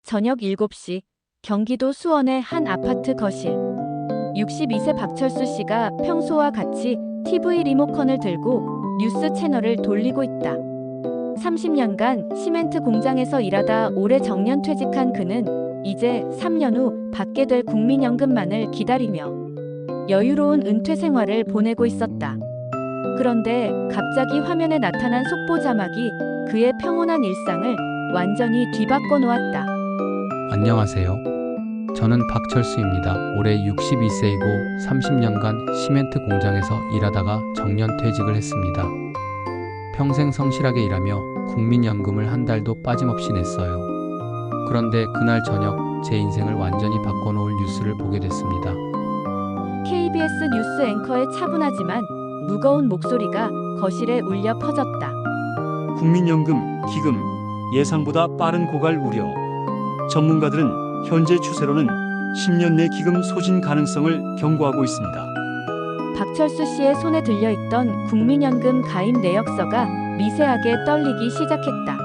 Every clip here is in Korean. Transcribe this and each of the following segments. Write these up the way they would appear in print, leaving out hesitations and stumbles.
저녁 7시 경기도 수원의 한 아파트 거실. 62세 박철수 씨가 평소와 같이 TV 리모컨을 들고 뉴스 채널을 돌리고 있다. 30년간 시멘트 공장에서 일하다 올해 정년 퇴직한 그는 이제 3년 후 받게 될 국민연금만을 기다리며 여유로운 은퇴 생활을 보내고 있었다. 그런데 갑자기 화면에 나타난 속보 자막이 그의 평온한 일상을 완전히 뒤바꿔 놓았다. 안녕하세요. 저는 박철수입니다. 올해 62세이고 30년간 시멘트 공장에서 일하다가 정년 퇴직을 했습니다. 평생 성실하게 일하며 국민연금을 한 달도 빠짐없이 냈어요. 그런데 그날 저녁 제 인생을 완전히 바꿔놓을 뉴스를 보게 됐습니다. KBS 뉴스 앵커의 차분하지만 무거운 목소리가 거실에 울려 퍼졌다. 국민연금, 기금, 예상보다 빠른 고갈 우려. 전문가들은 현재 추세로는 10년 내 기금 소진 가능성을 경고하고 있습니다. 박철수 씨의 손에 들려있던 국민연금 가입 내역서가 미세하게 떨리기 시작했다.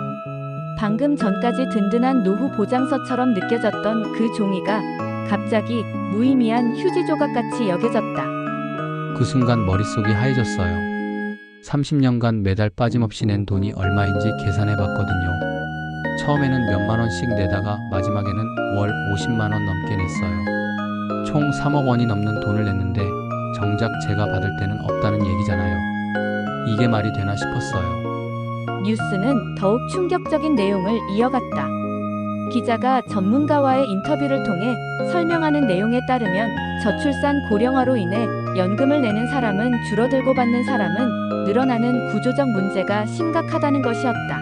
방금 전까지 든든한 노후 보장서처럼 느껴졌던 그 종이가 갑자기 무의미한 휴지 조각같이 여겨졌다. 그 순간 머릿속이 하얘졌어요. 30년간 매달 빠짐없이 낸 돈이 얼마인지 계산해봤거든요. 처음에는 몇만 원씩 내다가 마지막에는 월 50만 원 넘게 냈어요. 총 3억 원이 넘는 돈을 냈는데 정작 제가 받을 때는 없다는 얘기잖아요. 이게 말이 되나 싶었어요. 뉴스는 더욱 충격적인 내용을 이어갔다. 기자가 전문가와의 인터뷰를 통해 설명하는 내용에 따르면 저출산 고령화로 인해 연금을 내는 사람은 줄어들고 받는 사람은 늘어나는 구조적 문제가 심각하다는 것이었다.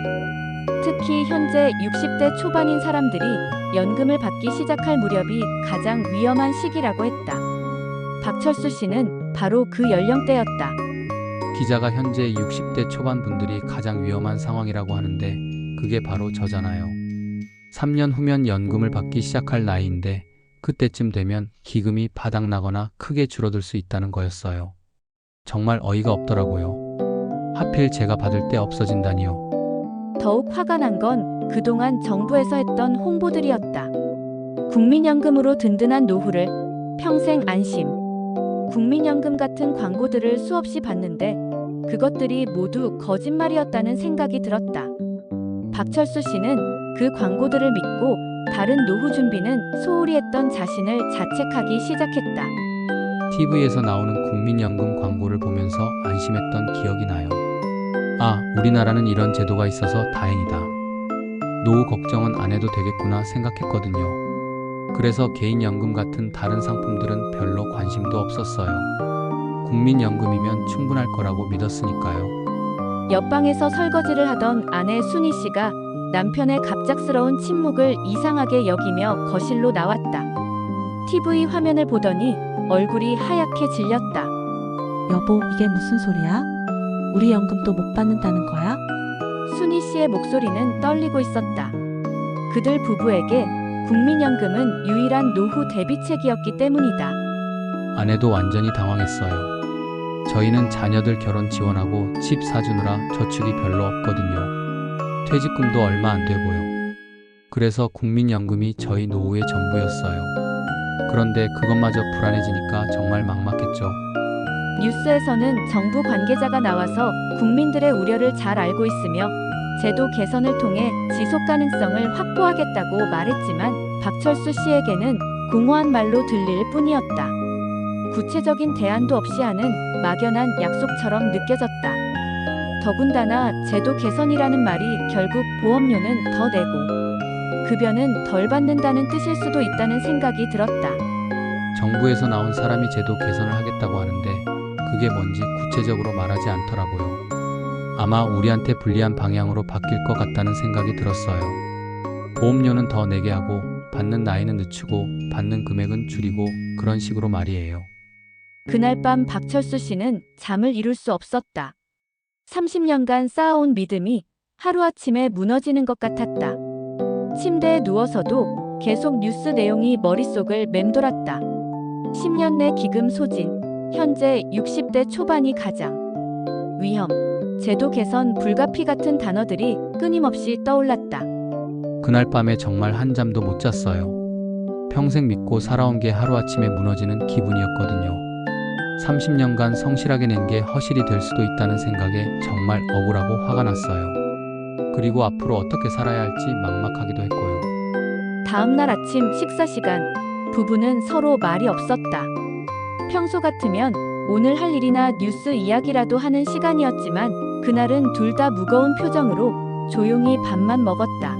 특히 현재 60대 초반인 사람들이 연금을 받기 시작할 무렵이 가장 위험한 시기라고 했다. 박철수 씨는 바로 그 연령대였다. 기자가 현재 60대 초반 분들이 가장 위험한 상황이라고 하는데 그게 바로 저잖아요. 3년 후면 연금을 받기 시작할 나이인데 그때쯤 되면 기금이 바닥나거나 크게 줄어들 수 있다는 거였어요. 정말 어이가 없더라고요. 하필 제가 받을 때 없어진다니요. 더욱 화가 난 건 그동안 정부에서 했던 홍보들이었다. 국민연금으로 든든한 노후를, 평생 안심, 국민연금 같은 광고들을 수없이 봤는데 그것들이 모두 거짓말이었다는 생각이 들었다. 박철수 씨는 그 광고들을 믿고 다른 노후 준비는 소홀히 했던 자신을 자책하기 시작했다. TV에서 나오는 국민연금 광고를 보면서 안심했던 기억이 나요. 아, 우리나라는 이런 제도가 있어서 다행이다. 노후 걱정은 안 해도 되겠구나 생각했거든요. 그래서 개인연금 같은 다른 상품들은 별로 관심도 없었어요. 국민연금이면 충분할 거라고 믿었으니까요. 옆방에서 설거지를 하던 아내 순희 씨가 남편의 갑작스러운 침묵을 이상하게 여기며 거실로 나왔다. TV 화면을 보더니 얼굴이 하얗게 질렸다. 여보, 이게 무슨 소리야? 우리 연금도 못 받는다는 거야? 순희 씨의 목소리는 떨리고 있었다. 그들 부부에게 국민연금은 유일한 노후 대비책이었기 때문이다. 아내도 완전히 당황했어요. 저희는 자녀들 결혼 지원하고 집 사주느라 저축이 별로 없거든요. 퇴직금도 얼마 안 되고요. 그래서 국민연금이 저희 노후의 전부였어요. 그런데 그것마저 불안해지니까 정말 막막했죠. 뉴스에서는 정부 관계자가 나와서 국민들의 우려를 잘 알고 있으며 제도 개선을 통해 지속 가능성을 확보하겠다고 말했지만 박철수 씨에게는 공허한 말로 들릴 뿐이었다. 구체적인 대안도 없이 하는 막연한 약속처럼 느껴졌다. 더군다나 제도 개선이라는 말이 결국 보험료는 더 내고 급여는 덜 받는다는 뜻일 수도 있다는 생각이 들었다. 정부에서 나온 사람이 제도 개선을 하겠다고 하는데 그게 뭔지 구체적으로 말하지 않더라고요. 아마 우리한테 불리한 방향으로 바뀔 것 같다는 생각이 들었어요. 보험료는 더 내게 하고 받는 나이는 늦추고 받는 금액은 줄이고 그런 식으로 말이에요. 그날 밤 박철수 씨는 잠을 이룰 수 없었다. 30년간 쌓아온 믿음이 하루아침에 무너지는 것 같았다. 침대에 누워서도 계속 뉴스 내용이 머릿속을 맴돌았다. 10년 내 기금 소진, 현재 60대 초반이 가장 위험, 제도 개선 불가피 같은 단어들이 끊임없이 떠올랐다. 그날 밤에 정말 한잠도 못 잤어요. 평생 믿고 살아온 게 하루아침에 무너지는 기분이었거든요. 30년간 성실하게 낸 게 허실이 될 수도 있다는 생각에 정말 억울하고 화가 났어요. 그리고 앞으로 어떻게 살아야 할지 막막하기도 했고요. 다음 날 아침 식사 시간, 부부는 서로 말이 없었다. 평소 같으면 오늘 할 일이나 뉴스 이야기라도 하는 시간이었지만 그날은 둘 다 무거운 표정으로 조용히 밥만 먹었다.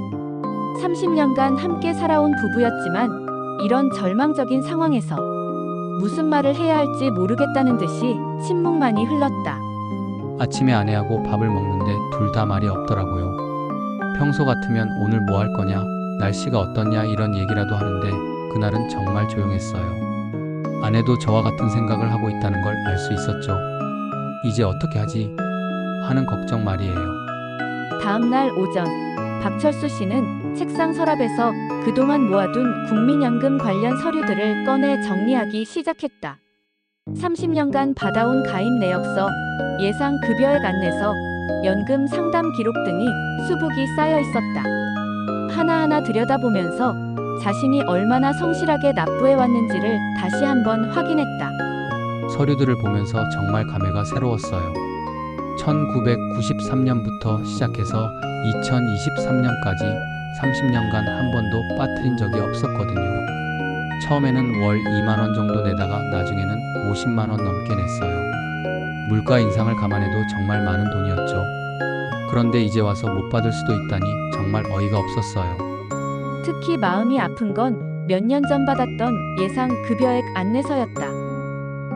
30년간 함께 살아온 부부였지만 이런 절망적인 상황에서 무슨 말을 해야 할지 모르겠다는 듯이 침묵만이 흘렀다. 아침에 아내하고 밥을 먹는데 둘 다 말이 없더라고요. 평소 같으면 오늘 뭐 할 거냐, 날씨가 어떻냐 이런 얘기라도 하는데 그날은 정말 조용했어요. 아내도 저와 같은 생각을 하고 있다는 걸 알 수 있었죠. 이제 어떻게 하지? 하는 걱정 말이에요. 다음 날 오전, 박철수 씨는 책상 서랍에서 그동안 모아둔 국민연금 관련 서류들을 꺼내 정리하기 시작했다. 30년간 받아온 가입 내역서, 예상 급여액 안내서, 연금 상담 기록 등이 수북이 쌓여 있었다. 하나하나 들여다보면서 자신이 얼마나 성실하게 납부해 왔는지를 다시 한번 확인했다. 서류들을 보면서 정말 감회가 새로웠어요. 1993년부터 시작해서 2023년까지 30년간 한 번도 빠뜨린 적이 없었거든요. 처음에는 월 2만 원 정도 내다가 나중에는 50만 원 넘게 냈어요. 물가 인상을 감안해도 정말 많은 돈이었죠. 그런데 이제 와서 못 받을 수도 있다니 정말 어이가 없었어요. 특히 마음이 아픈 건 몇 년 전 받았던 예상 급여액 안내서였다.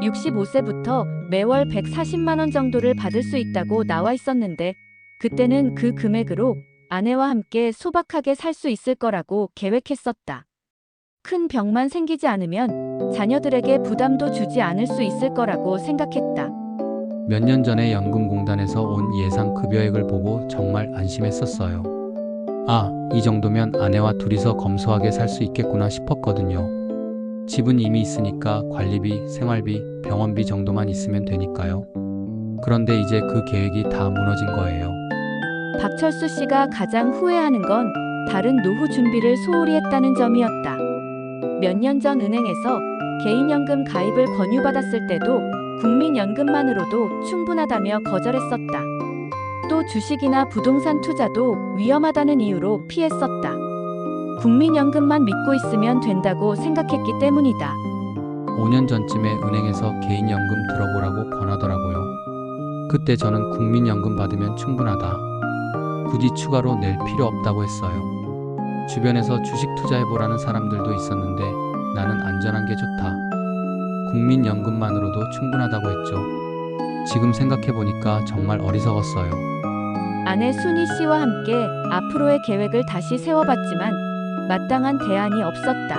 65세부터 매월 140만 원 정도를 받을 수 있다고 나와 있었는데 그때는 그 금액으로 아내와 함께 소박하게 살 수 있을 거라고 계획했었다. 큰 병만 생기지 않으면 자녀들에게 부담도 주지 않을 수 있을 거라고 생각했다. 몇 년 전에 연금공단에서 온 예상 급여액을 보고 정말 안심했었어요. 아, 이 정도면 아내와 둘이서 검소하게 살 수 있겠구나 싶었거든요. 집은 이미 있으니까 관리비, 생활비, 병원비 정도만 있으면 되니까요. 그런데 이제 그 계획이 다 무너진 거예요. 박철수 씨가 가장 후회하는 건 다른 노후 준비를 소홀히 했다는 점이었다. 몇 년 전 은행에서 개인연금 가입을 권유받았을 때도 국민연금만으로도 충분하다며 거절했었다. 또 주식이나 부동산 투자도 위험하다는 이유로 피했었다. 국민연금만 믿고 있으면 된다고 생각했기 때문이다. 5년 전쯤에 은행에서 개인연금 들어보라고 권하더라고요. 그때 저는 국민연금 받으면 충분하다. 굳이 추가로 낼 필요 없다고 했어요. 주변에서 주식 투자해보라는 사람들도 있었는데 나는 안전한 게 좋다. 국민연금만으로도 충분하다고 했죠. 지금 생각해보니까 정말 어리석었어요. 아내 순희 씨와 함께 앞으로의 계획을 다시 세워봤지만 마땅한 대안이 없었다.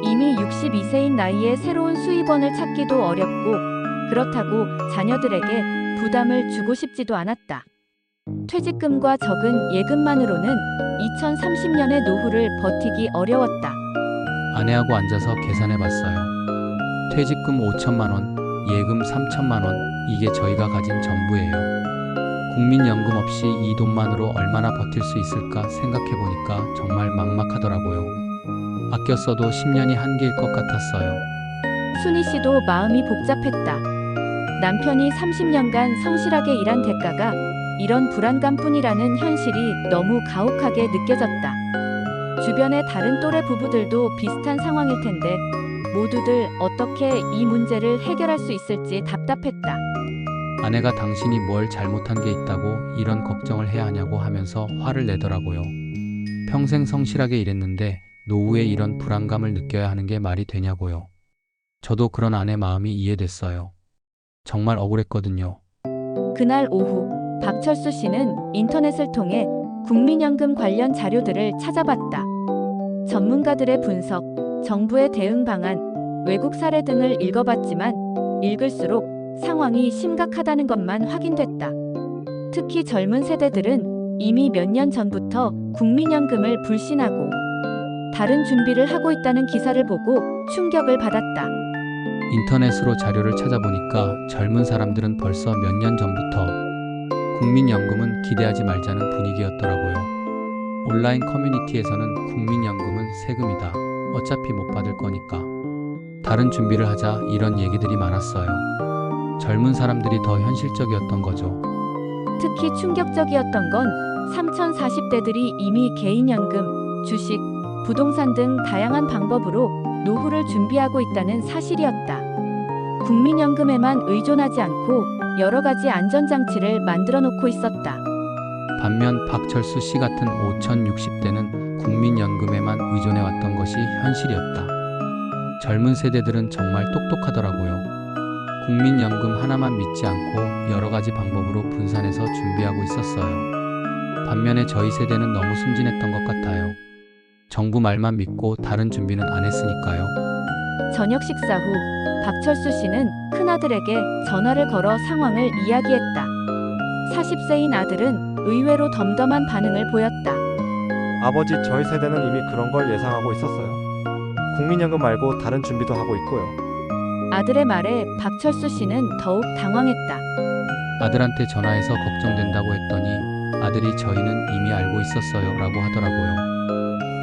이미 62세인 나이에 새로운 수입원을 찾기도 어렵고 그렇다고 자녀들에게 부담을 주고 싶지도 않았다. 퇴직금과 적은 예금만으로는 2030년의 노후를 버티기 어려웠다. 아내하고 앉아서 계산해봤어요. 퇴직금 5천만 원, 예금 3천만 원, 이게 저희가 가진 전부예요. 국민연금 없이 이 돈만으로 얼마나 버틸 수 있을까 생각해보니까 정말 막막하더라고요. 아껴 써도 10년이 한계일 것 같았어요. 순희 씨도 마음이 복잡했다. 남편이 30년간 성실하게 일한 대가가 이런 불안감뿐이라는 현실이 너무 가혹하게 느껴졌다. 주변의 다른 또래 부부들도 비슷한 상황일 텐데 모두들 어떻게 이 문제를 해결할 수 있을지 답답했다. 아내가 당신이 뭘 잘못한 게 있다고 이런 걱정을 해야 하냐고 하면서 화를 내더라고요. 평생 성실하게 일했는데 노후에 이런 불안감을 느껴야 하는 게 말이 되냐고요. 저도 그런 아내 마음이 이해됐어요. 정말 억울했거든요. 그날 오후 박철수 씨는 인터넷을 통해 국민연금 관련 자료들을 찾아봤다. 전문가들의 분석, 정부의 대응 방안, 외국 사례 등을 읽어봤지만 읽을수록 상황이 심각하다는 것만 확인됐다. 특히 젊은 세대들은 이미 몇 년 전부터 국민연금을 불신하고 다른 준비를 하고 있다는 기사를 보고 충격을 받았다. 인터넷으로 자료를 찾아보니까 젊은 사람들은 벌써 몇 년 전부터 국민연금은 기대하지 말자는 분위기였더라고요. 온라인 커뮤니티에서는 국민연금은 세금이다. 어차피 못 받을 거니까. 다른 준비를 하자 이런 얘기들이 많았어요. 젊은 사람들이 더 현실적이었던 거죠. 특히 충격적이었던 건 3040대들이 이미 개인연금, 주식, 부동산 등 다양한 방법으로 노후를 준비하고 있다는 사실이었다. 국민연금에만 의존하지 않고 여러 가지 안전장치를 만들어 놓고 있었다. 반면 박철수 씨 같은 5060대는 국민연금에만 의존해왔던 것이 현실이었다. 젊은 세대들은 정말 똑똑하더라고요. 국민연금 하나만 믿지 않고 여러 가지 방법으로 분산해서 준비하고 있었어요. 반면에 저희 세대는 너무 순진했던 것 같아요. 정부 말만 믿고 다른 준비는 안 했으니까요. 저녁 식사 후 박철수 씨는 큰아들에게 전화를 걸어 상황을 이야기했다. 40세인 아들은 의외로 덤덤한 반응을 보였다. 아버지, 저희 세대는 이미 그런 걸 예상하고 있었어요. 국민연금 말고 다른 준비도 하고 있고요. 아들의 말에 박철수 씨는 더욱 당황했다. 아들한테 전화해서 걱정된다고 했더니 아들이 저희는 이미 알고 있었어요 라고 하더라고요.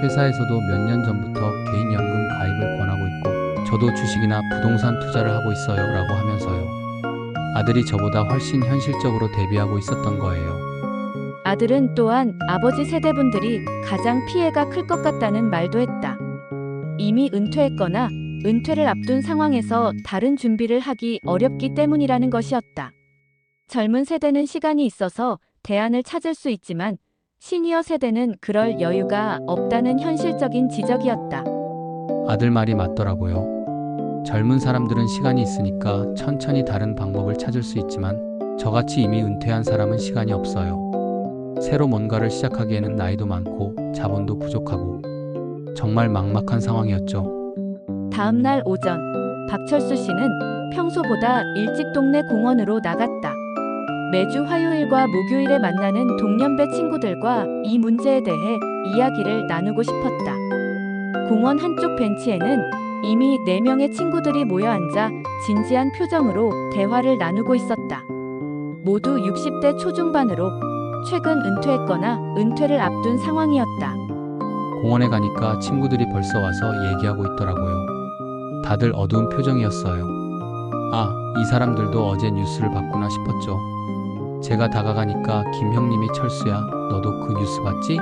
회사에서도 몇 년 전부터 개인연금 가입을 권하고 있고 저도 주식이나 부동산 투자를 하고 있어요 라고 하면서요. 아들이 저보다 훨씬 현실적으로 대비하고 있었던 거예요. 아들은 또한 아버지 세대분들이 가장 피해가 클 것 같다는 말도 했다. 이미 은퇴했거나 은퇴를 앞둔 상황에서 다른 준비를 하기 어렵기 때문이라는 것이었다. 젊은 세대는 시간이 있어서 대안을 찾을 수 있지만 시니어 세대는 그럴 여유가 없다는 현실적인 지적이었다. 아들 말이 맞더라고요. 젊은 사람들은 시간이 있으니까 천천히 다른 방법을 찾을 수 있지만 저같이 이미 은퇴한 사람은 시간이 없어요. 새로 뭔가를 시작하기에는 나이도 많고 자본도 부족하고 정말 막막한 상황이었죠. 다음 날 오전, 박철수 씨는 평소보다 일찍 동네 공원으로 나갔다. 매주 화요일과 목요일에 만나는 동년배 친구들과 이 문제에 대해 이야기를 나누고 싶었다. 공원 한쪽 벤치에는 이미 4명의 친구들이 모여 앉아 진지한 표정으로 대화를 나누고 있었다. 모두 60대 초중반으로 최근 은퇴했거나 은퇴를 앞둔 상황이었다. 공원에 가니까 친구들이 벌써 와서 얘기하고 있더라고요. 다들 어두운 표정이었어요. 아, 이 사람들도 어제 뉴스를 봤구나 싶었죠. 제가 다가가니까 김 형님이 철수야, 너도 그 뉴스 봤지?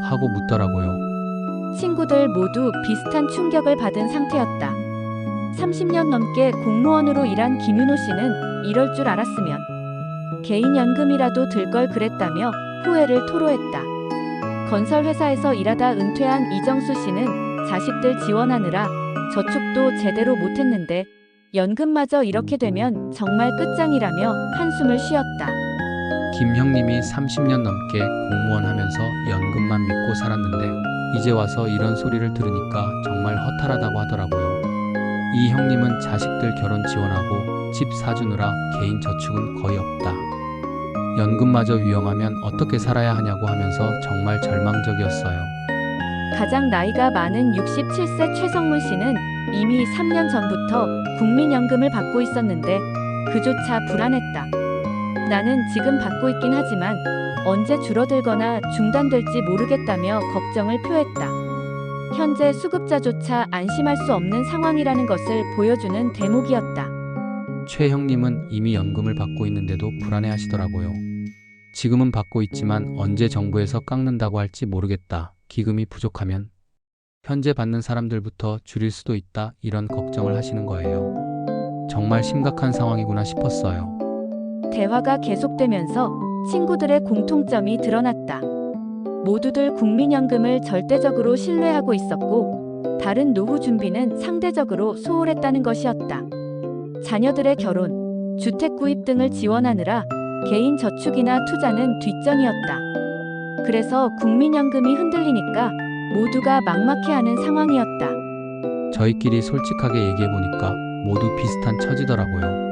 하고 묻더라고요. 친구들 모두 비슷한 충격을 받은 상태였다. 30년 넘게 공무원으로 일한 김윤호 씨는 이럴 줄 알았으면 개인연금이라도 들 걸 그랬다며 후회를 토로했다. 건설회사에서 일하다 은퇴한 이정수 씨는 자식들 지원하느라 저축도 제대로 못했는데 연금마저 이렇게 되면 정말 끝장이라며 한숨을 쉬었다. 김 형님이 30년 넘게 공무원 하면서 연금만 믿고 살았는데 이제 와서 이런 소리를 들으니까 정말 허탈하다고 하더라고요. 이 형님은 자식들 결혼 지원하고 집 사주느라 개인 저축은 거의 없다. 연금마저 위험하면 어떻게 살아야 하냐고 하면서 정말 절망적이었어요. 가장 나이가 많은 67세 최성문 씨는 이미 3년 전부터 국민연금을 받고 있었는데 그조차 불안했다. 나는 지금 받고 있긴 하지만 언제 줄어들거나 중단될지 모르겠다며 걱정을 표했다. 현재 수급자조차 안심할 수 없는 상황이라는 것을 보여주는 대목이었다. 최 형님은 이미 연금을 받고 있는데도 불안해하시더라고요. 지금은 받고 있지만 언제 정부에서 깎는다고 할지 모르겠다. 기금이 부족하면 현재 받는 사람들부터 줄일 수도 있다. 이런 걱정을 하시는 거예요. 정말 심각한 상황이구나 싶었어요. 대화가 계속되면서 친구들의 공통점이 드러났다. 모두들 국민연금을 절대적으로 신뢰하고 있었고 다른 노후 준비는 상대적으로 소홀했다는 것이었다. 자녀들의 결혼, 주택 구입 등을 지원하느라 개인 저축이나 투자는 뒷전이었다. 그래서 국민연금이 흔들리니까 모두가 막막해하는 상황이었다. 저희끼리 솔직하게 얘기해보니까 모두 비슷한 처지더라고요.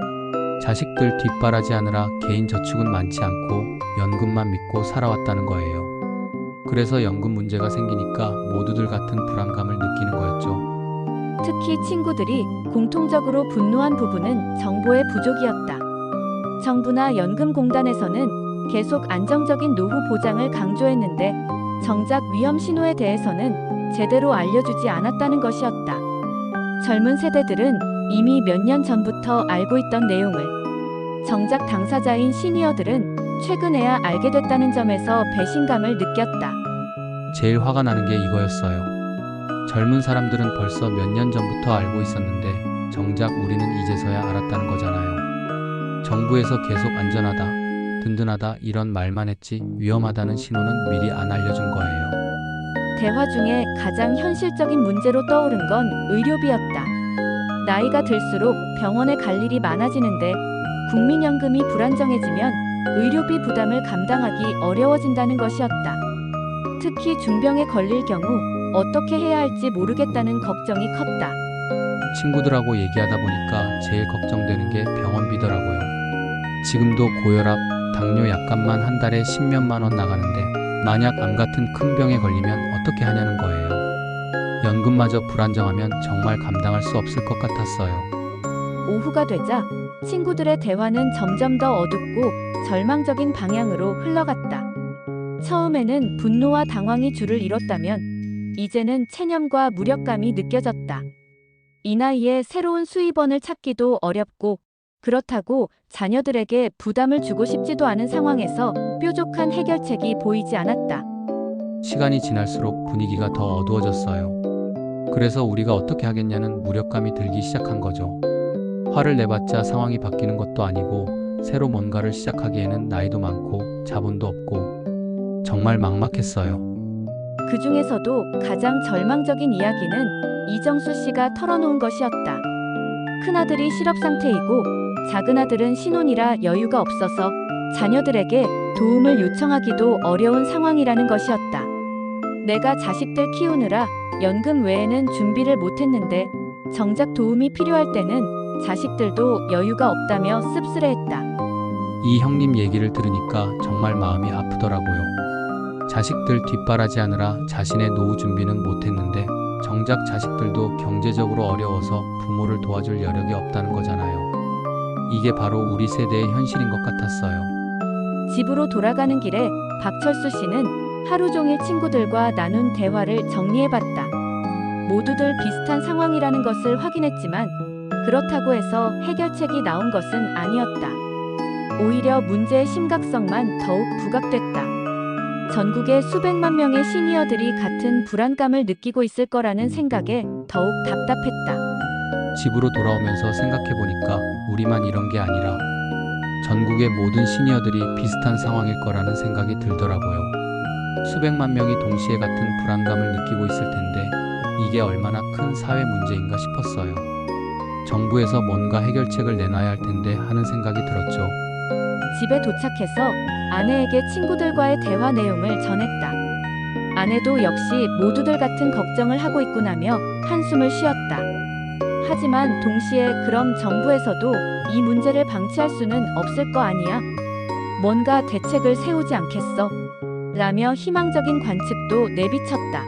자식들 뒷바라지하느라 개인 저축은 많지 않고 연금만 믿고 살아왔다는 거예요. 그래서 연금 문제가 생기니까 모두들 같은 불안감을 느끼는 거였죠. 특히 친구들이 공통적으로 분노한 부분은 정보의 부족이었다. 정부나 연금공단에서는 계속 안정적인 노후 보장을 강조했는데 정작 위험 신호에 대해서는 제대로 알려주지 않았다는 것이었다. 젊은 세대들은 이미 몇 년 전부터 알고 있던 내용을, 정작 당사자인 시니어들은 최근에야 알게 됐다는 점에서 배신감을 느꼈다. 제일 화가 나는 게 이거였어요. 젊은 사람들은 벌써 몇 년 전부터 알고 있었는데 정작 우리는 이제서야 알았다는 거잖아요. 정부에서 계속 안전하다, 든든하다 이런 말만 했지 위험하다는 신호는 미리 안 알려준 거예요. 대화 중에 가장 현실적인 문제로 떠오른 건 의료비였다. 나이가 들수록 병원에 갈 일이 많아지는데 국민연금이 불안정해지면 의료비 부담을 감당하기 어려워진다는 것이었다. 특히 중병에 걸릴 경우 어떻게 해야 할지 모르겠다는 걱정이 컸다. 친구들하고 얘기하다 보니까 제일 걱정되는 게 병원비더라고요. 지금도 고혈압, 당뇨 약값만 한 달에 10몇만 원 나가는데 만약 암 같은 큰 병에 걸리면 어떻게 하냐는 거예요. 연금마저 불안정하면 정말 감당할 수 없을 것 같았어요. 오후가 되자 친구들의 대화는 점점 더 어둡고 절망적인 방향으로 흘러갔다. 처음에는 분노와 당황이 주를 이뤘다면 이제는 체념과 무력감이 느껴졌다. 이 나이에 새로운 수입원을 찾기도 어렵고 그렇다고 자녀들에게 부담을 주고 싶지도 않은 상황에서 뾰족한 해결책이 보이지 않았다. 시간이 지날수록 분위기가 더 어두워졌어요. 그래서 우리가 어떻게 하겠냐는 무력감이 들기 시작한 거죠. 화를 내봤자 상황이 바뀌는 것도 아니고 새로 뭔가를 시작하기에는 나이도 많고 자본도 없고 정말 막막했어요. 그 중에서도 가장 절망적인 이야기는 이정수 씨가 털어놓은 것이었다. 큰아들이 실업 상태이고 작은아들은 신혼이라 여유가 없어서 자녀들에게 도움을 요청하기도 어려운 상황이라는 것이었다. 내가 자식들 키우느라 연금 외에는 준비를 못했는데 정작 도움이 필요할 때는 자식들도 여유가 없다며 씁쓸해했다. 이 형님 얘기를 들으니까 정말 마음이 아프더라고요. 자식들 뒷바라지하느라 자신의 노후 준비는 못했는데 정작 자식들도 경제적으로 어려워서 부모를 도와줄 여력이 없다는 거잖아요. 이게 바로 우리 세대의 현실인 것 같았어요. 집으로 돌아가는 길에 박철수 씨는 하루 종일 친구들과 나눈 대화를 정리해봤다. 모두들 비슷한 상황이라는 것을 확인했지만 그렇다고 해서 해결책이 나온 것은 아니었다. 오히려 문제의 심각성만 더욱 부각됐다. 전국의 수백만 명의 시니어들이 같은 불안감을 느끼고 있을 거라는 생각에 더욱 답답했다. 집으로 돌아오면서 생각해보니까 우리만 이런 게 아니라 전국의 모든 시니어들이 비슷한 상황일 거라는 생각이 들더라고요. 수백만 명이 동시에 같은 불안감을 느끼고 있을 텐데 이게 얼마나 큰 사회 문제인가 싶었어요. 정부에서 뭔가 해결책을 내놔야 할 텐데 하는 생각이 들었죠. 집에 도착해서 아내에게 친구들과의 대화 내용을 전했다. 아내도 역시 모두들 같은 걱정을 하고 있구나며 한숨을 쉬었다. 하지만 동시에 그럼 정부에서도 이 문제를 방치할 수는 없을 거 아니야? 뭔가 대책을 세우지 않겠어? 라며 희망적인 관측도 내비쳤다.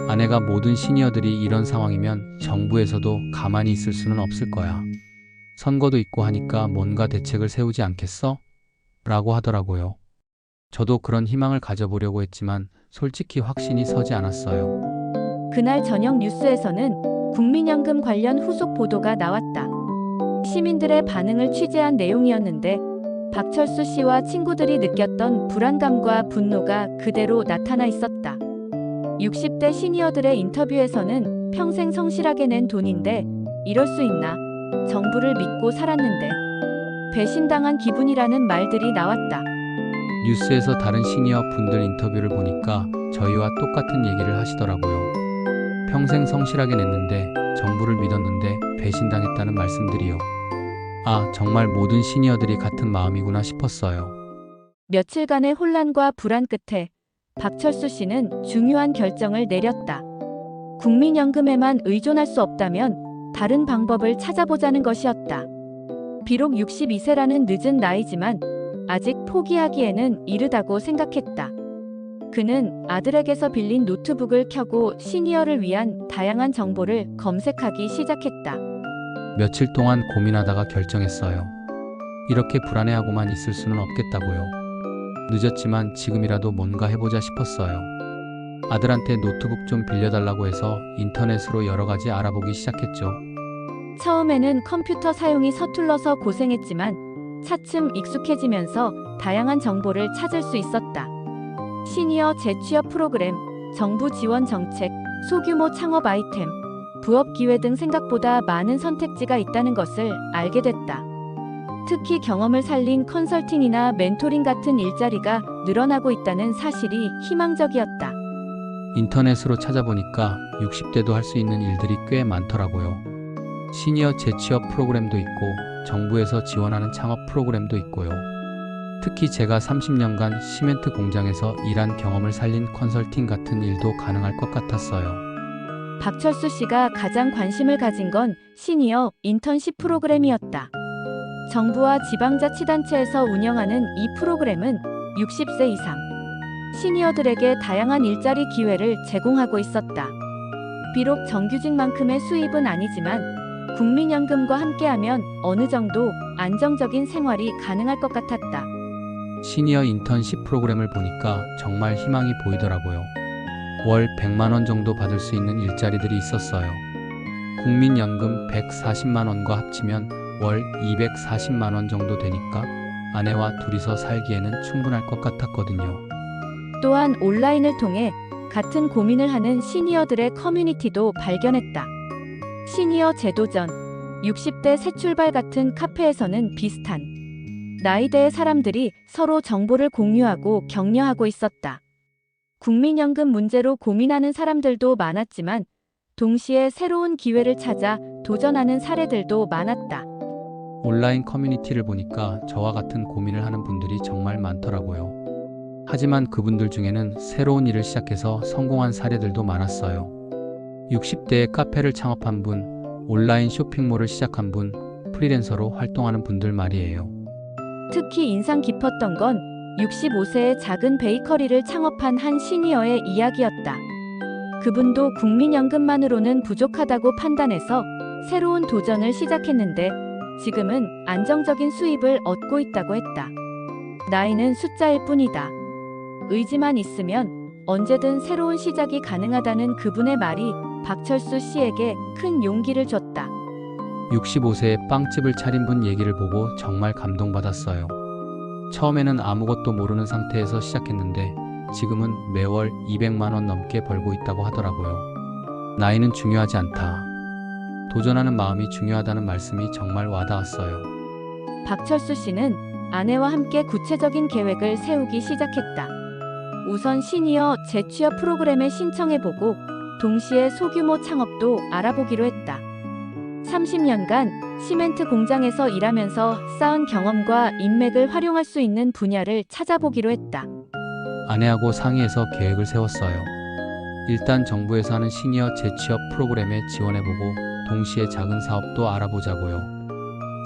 아내가 모든 시니어들이 이런 상황이면 정부에서도 가만히 있을 수는 없을 거야. 선거도 있고 하니까 뭔가 대책을 세우지 않겠어? 라고 하더라고요. 저도 그런 희망을 가져보려고 했지만 솔직히 확신이 서지 않았어요. 그날 저녁 뉴스에서는 국민연금 관련 후속 보도가 나왔다. 시민들의 반응을 취재한 내용이었는데 박철수 씨와 친구들이 느꼈던 불안감과 분노가 그대로 나타나 있었다. 60대 시니어들의 인터뷰에서는 평생 성실하게 낸 돈인데 이럴 수 있나? 정부를 믿고 살았는데 배신당한 기분이라는 말들이 나왔다. 뉴스에서 다른 시니어 분들 인터뷰를 보니까 저희와 똑같은 얘기를 하시더라고요. 평생 성실하게 냈는데 정부를 믿었는데 배신당했다는 말씀들이요. 아, 정말 모든 시니어들이 같은 마음이구나 싶었어요. 며칠간의 혼란과 불안 끝에 박철수 씨는 중요한 결정을 내렸다. 국민연금에만 의존할 수 없다면 다른 방법을 찾아보자는 것이었다. 비록 62세라는 늦은 나이지만 아직 포기하기에는 이르다고 생각했다. 그는 아들에게서 빌린 노트북을 켜고 시니어를 위한 다양한 정보를 검색하기 시작했다. 며칠 동안 고민하다가 결정했어요. 이렇게 불안해하고만 있을 수는 없겠다고요. 늦었지만 지금이라도 뭔가 해보자 싶었어요. 아들한테 노트북 좀 빌려달라고 해서 인터넷으로 여러 가지 알아보기 시작했죠. 처음에는 컴퓨터 사용이 서툴러서 고생했지만 차츰 익숙해지면서 다양한 정보를 찾을 수 있었다. 시니어 재취업 프로그램, 정부 지원 정책, 소규모 창업 아이템, 부업 기회 등 생각보다 많은 선택지가 있다는 것을 알게 됐다. 특히 경험을 살린 컨설팅이나 멘토링 같은 일자리가 늘어나고 있다는 사실이 희망적이었다. 인터넷으로 찾아보니까 60대도 할 수 있는 일들이 꽤 많더라고요. 시니어 재취업 프로그램도 있고 정부에서 지원하는 창업 프로그램도 있고요. 특히 제가 30년간 시멘트 공장에서 일한 경험을 살린 컨설팅 같은 일도 가능할 것 같았어요. 박철수 씨가 가장 관심을 가진 건 시니어 인턴십 프로그램이었다. 정부와 지방자치단체에서 운영하는 이 프로그램은 60세 이상 시니어들에게 다양한 일자리 기회를 제공하고 있었다. 비록 정규직만큼의 수입은 아니지만 국민연금과 함께하면 어느 정도 안정적인 생활이 가능할 것 같았다. 시니어 인턴십 프로그램을 보니까 정말 희망이 보이더라고요. 월 100만 원 정도 받을 수 있는 일자리들이 있었어요. 국민연금 140만 원과 합치면 월 240만 원 정도 되니까 아내와 둘이서 살기에는 충분할 것 같았거든요. 또한 온라인을 통해 같은 고민을 하는 시니어들의 커뮤니티도 발견했다. 시니어 재도전, 60대 새 출발 같은 카페에서는 비슷한 나이대의 사람들이 서로 정보를 공유하고 격려하고 있었다. 국민연금 문제로 고민하는 사람들도 많았지만 동시에 새로운 기회를 찾아 도전하는 사례들도 많았다. 온라인 커뮤니티를 보니까 저와 같은 고민을 하는 분들이 정말 많더라고요. 하지만 그분들 중에는 새로운 일을 시작해서 성공한 사례들도 많았어요. 60대에 카페를 창업한 분, 온라인 쇼핑몰을 시작한 분, 프리랜서로 활동하는 분들 말이에요. 특히 인상 깊었던 건 65세의 작은 베이커리를 창업한 한 시니어의 이야기였다. 그분도 국민연금만으로는 부족하다고 판단해서 새로운 도전을 시작했는데 지금은 안정적인 수입을 얻고 있다고 했다. 나이는 숫자일 뿐이다. 의지만 있으면 언제든 새로운 시작이 가능하다는 그분의 말이 박철수 씨에게 큰 용기를 줬다. 65세에 빵집을 차린 분 얘기를 보고 정말 감동받았어요. 처음에는 아무것도 모르는 상태에서 시작했는데 지금은 매월 200만 원 넘게 벌고 있다고 하더라고요. 나이는 중요하지 않다. 도전하는 마음이 중요하다는 말씀이 정말 와닿았어요. 박철수 씨는 아내와 함께 구체적인 계획을 세우기 시작했다. 우선 시니어 재취업 프로그램에 신청해보고 동시에 소규모 창업도 알아보기로 했다. 30년간 시멘트 공장에서 일하면서 쌓은 경험과 인맥을 활용할 수 있는 분야를 찾아보기로 했다. 아내하고 상의해서 계획을 세웠어요. 일단 정부에서 하는 시니어 재취업 프로그램에 지원해보고 동시에 작은 사업도 알아보자고요.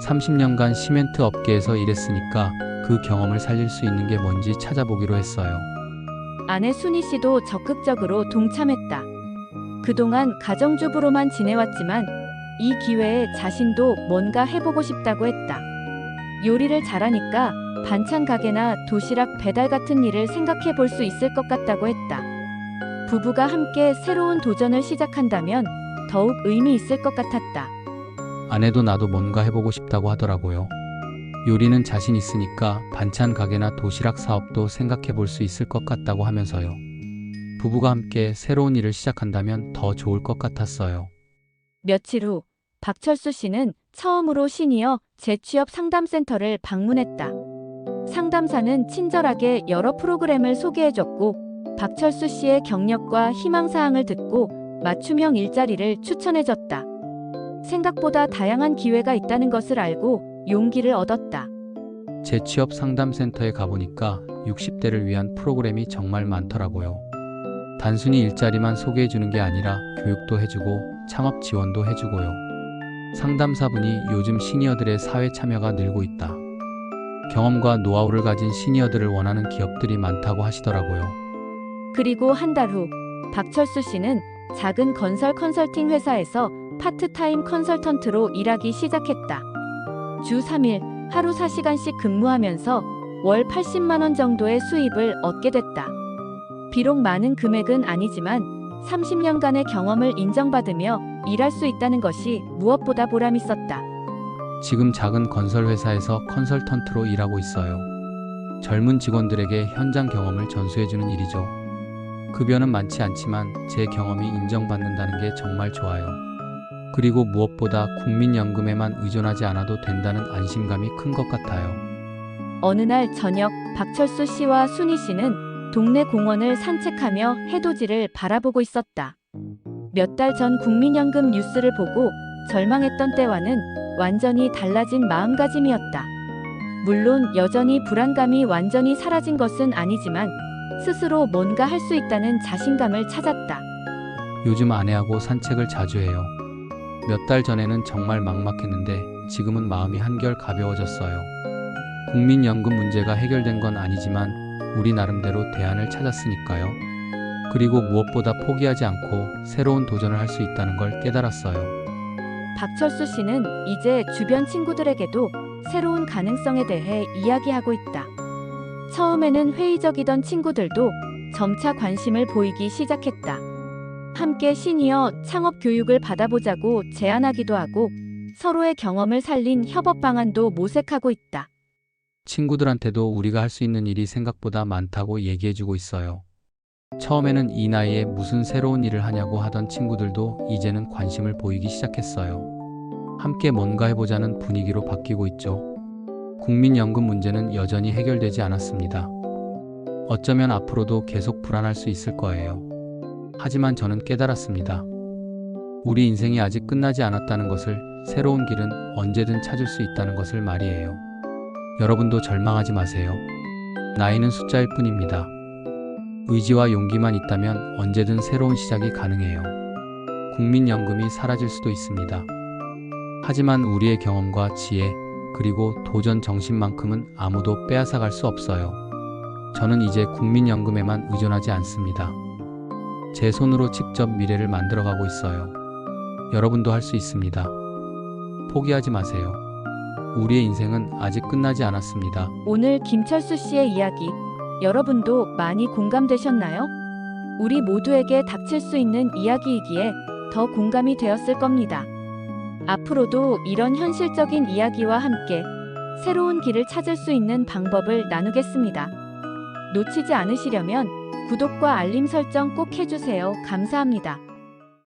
30년간 시멘트 업계에서 일했으니까 그 경험을 살릴 수 있는 게 뭔지 찾아보기로 했어요. 아내 순희 씨도 적극적으로 동참했다. 그동안 가정주부로만 지내왔지만 이 기회에 자신도 뭔가 해보고 싶다고 했다. 요리를 잘하니까 반찬 가게나 도시락 배달 같은 일을 생각해 볼 수 있을 것 같다고 했다. 부부가 함께 새로운 도전을 시작한다면 더욱 의미 있을 것 같았다. 아내도 나도 뭔가 해보고 싶다고 하더라고요. 요리는 자신 있으니까 반찬 가게나 도시락 사업도 생각해 볼 수 있을 것 같다고 하면서요. 부부가 함께 새로운 일을 시작한다면 더 좋을 것 같았어요. 며칠 후 박철수 씨는 처음으로 시니어 재취업 상담센터를 방문했다. 상담사는 친절하게 여러 프로그램을 소개해줬고 박철수 씨의 경력과 희망사항을 듣고 맞춤형 일자리를 추천해줬다. 생각보다 다양한 기회가 있다는 것을 알고 용기를 얻었다. 재취업 상담센터에 가보니까 60대를 위한 프로그램이 정말 많더라고요. 단순히 일자리만 소개해주는 게 아니라 교육도 해주고 창업 지원도 해주고요. 상담사분이 요즘 시니어들의 사회 참여가 늘고 있다. 경험과 노하우를 가진 시니어들을 원하는 기업들이 많다고 하시더라고요. 그리고 한 달 후 박철수 씨는 작은 건설 컨설팅 회사에서 파트타임 컨설턴트로 일하기 시작했다. 주 3일 하루 4시간씩 근무하면서 월 80만 원 정도의 수입을 얻게 됐다. 비록 많은 금액은 아니지만 30년간의 경험을 인정받으며 일할 수 있다는 것이 무엇보다 보람있었다. 지금 작은 건설 회사에서 컨설턴트로 일하고 있어요. 젊은 직원들에게 현장 경험을 전수해주는 일이죠. 급여는 많지 않지만 제 경험이 인정받는다는 게 정말 좋아요. 그리고 무엇보다 국민연금에만 의존하지 않아도 된다는 안심감이 큰 것 같아요. 어느 날 저녁 박철수 씨와 순희 씨는 동네 공원을 산책하며 해돋이를 바라보고 있었다. 몇 달 전 국민연금 뉴스를 보고 절망했던 때와는 완전히 달라진 마음가짐이었다. 물론 여전히 불안감이 완전히 사라진 것은 아니지만 스스로 뭔가 할 수 있다는 자신감을 찾았다. 요즘 아내하고 산책을 자주 해요. 몇 달 전에는 정말 막막했는데 지금은 마음이 한결 가벼워졌어요. 국민연금 문제가 해결된 건 아니지만 우리 나름대로 대안을 찾았으니까요. 그리고 무엇보다 포기하지 않고 새로운 도전을 할 수 있다는 걸 깨달았어요. 박철수 씨는 이제 주변 친구들에게도 새로운 가능성에 대해 이야기하고 있다. 처음에는 회의적이던 친구들도 점차 관심을 보이기 시작했다. 함께 시니어 창업 교육을 받아보자고 제안하기도 하고 서로의 경험을 살린 협업 방안도 모색하고 있다. 친구들한테도 우리가 할 수 있는 일이 생각보다 많다고 얘기해주고 있어요. 처음에는 이 나이에 무슨 새로운 일을 하냐고 하던 친구들도 이제는 관심을 보이기 시작했어요. 함께 뭔가 해보자는 분위기로 바뀌고 있죠. 국민연금 문제는 여전히 해결되지 않았습니다. 어쩌면 앞으로도 계속 불안할 수 있을 거예요. 하지만 저는 깨달았습니다. 우리 인생이 아직 끝나지 않았다는 것을, 새로운 길은 언제든 찾을 수 있다는 것을 말이에요. 여러분도 절망하지 마세요. 나이는 숫자일 뿐입니다. 의지와 용기만 있다면 언제든 새로운 시작이 가능해요. 국민연금이 사라질 수도 있습니다. 하지만 우리의 경험과 지혜, 그리고 도전 정신만큼은 아무도 빼앗아갈 수 없어요. 저는 이제 국민연금에만 의존하지 않습니다. 제 손으로 직접 미래를 만들어가고 있어요. 여러분도 할 수 있습니다. 포기하지 마세요. 우리의 인생은 아직 끝나지 않았습니다. 오늘 김철수 씨의 이야기, 여러분도 많이 공감되셨나요? 우리 모두에게 닥칠 수 있는 이야기이기에 더 공감이 되었을 겁니다. 앞으로도 이런 현실적인 이야기와 함께 새로운 길을 찾을 수 있는 방법을 나누겠습니다. 놓치지 않으시려면 구독과 알림 설정 꼭 해주세요. 감사합니다.